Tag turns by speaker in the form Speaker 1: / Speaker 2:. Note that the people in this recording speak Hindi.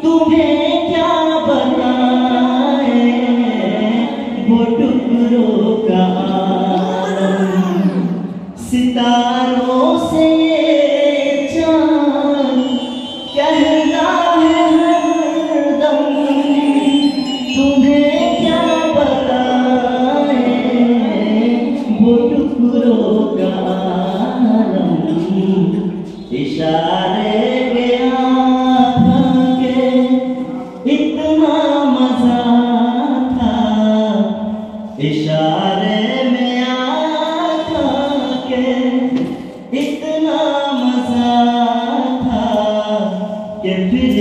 Speaker 1: तुम्हें क्या बताए वो टुकड़ों का आलम, सितारों से ये चाँद कहता है हरदम। तुम्हें क्या बताए वो टुकड़ों का आलम, इशारे के आके इतना मजा था, इशारे में आके इतना मजा था कि फिर